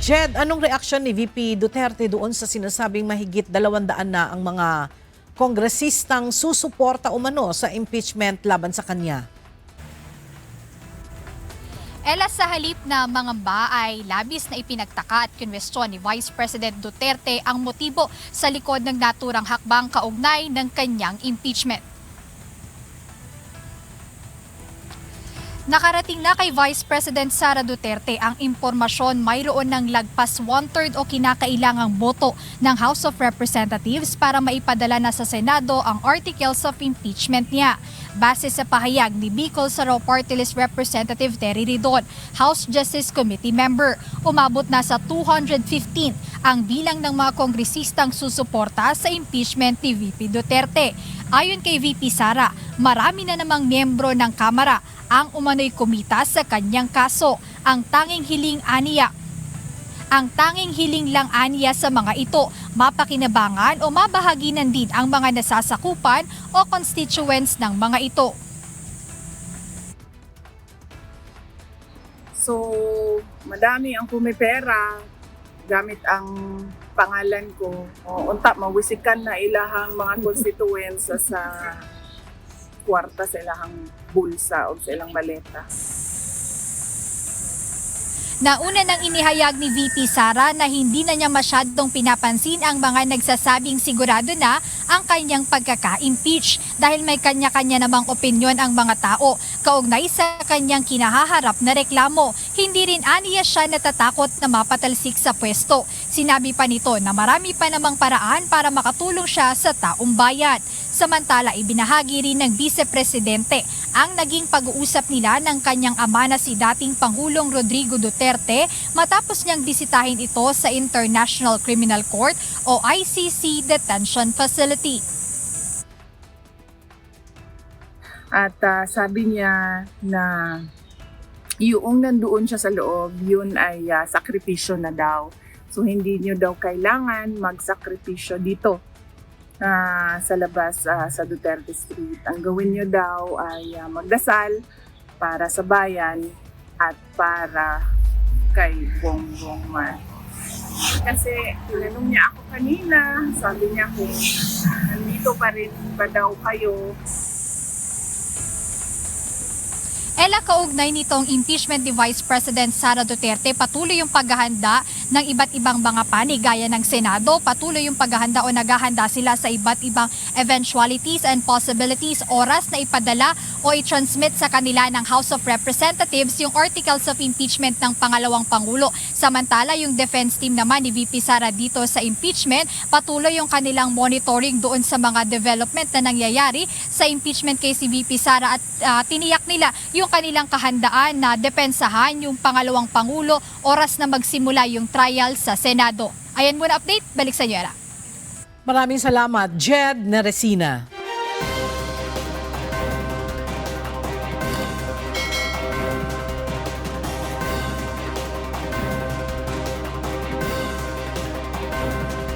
Jed, anong reaksyon ni VP Duterte doon sa sinasabing mahigit 200 na ang mga kongresistang susuporta umano sa impeachment laban sa kanya? Ela, sa halip na mangamba ay labis na ipinagtaka at kinwestiyon ni Vice President Duterte ang motibo sa likod ng naturang hakbang kaugnay ng kanyang impeachment. Nakarating na kay Vice President Sara Duterte ang impormasyon mayroon ng lagpas 1/3 o kinakailangang boto ng House of Representatives para maipadala na sa Senado ang articles of impeachment niya. Base sa pahayag ni Bicol Saraw Party List Representative Terry Ridon, House Justice Committee member, umabot na sa 215 ang bilang ng mga kongresistang susuporta sa impeachment ni VP Duterte. Ayon kay VP Sara, marami na namang miyembro ng Kamara ang umano'y kumita sa kanyang kaso. Ang tanging hiling lang aniya sa mga ito, mapakinabangan o mabahaginan din ang mga nasasakupan o constituents ng mga ito. So, madami ang pumipera gamit ang pangalan ko. Unta, mawisikan na ilahang mga constituents sa kwarta sa ilahang bulsa o sa ilang maleta. Nauna nang inihayag ni VP Sara na hindi na niya masyadong pinapansin ang mga nagsasabing sigurado na ang kanyang pagkaka-impeach dahil may kanya-kanya namang opinyon ang mga tao kaugnay sa kanyang kinahaharap na reklamo. Hindi rin aniya siya natatakot na mapatalsik sa pwesto. Sinabi pa nito na marami pa namang paraan para makatulong siya sa taong bayan. Samantala, ibinahagi rin ng Vice Presidente ang naging pag-uusap nila ng kanyang ama na si dating Pangulong Rodrigo Duterte matapos niyang bisitahin ito sa International Criminal Court o ICC Detention Facility. At sabi niya na yung nandoon siya sa loob, yun ay sakripisyo na daw. So hindi niyo daw kailangan magsakripisyo dito sa labas sa Duterte Street. Ang gawin niyo daw ay magdasal para sa bayan at para kay Bongbong Marcos. Kasi tinanong niya ako kanina, sabi niya kung nandito pa rin ba daw kayo. Ela, kaugnay nitong impeachment ni Vice President Sara Duterte, patuloy yung paghahanda ng iba't ibang mga panig gaya ng Senado, patuloy yung paghahanda o naghahanda sila sa iba't ibang eventualities and possibilities, oras na ipadala o i-transmit sa kanila ng House of Representatives yung articles of impeachment ng pangalawang Pangulo. Samantala, yung defense team naman ni VP Sara dito sa impeachment, patuloy yung kanilang monitoring doon sa mga development na nangyayari sa impeachment case si VP Sara at tiniyak nila yung kanilang kahandaan na depensahan yung pangalawang Pangulo oras na magsimula yung trial sa Senado. Ayan muna update, balik sa inyo. Maraming salamat, Jed Neresina.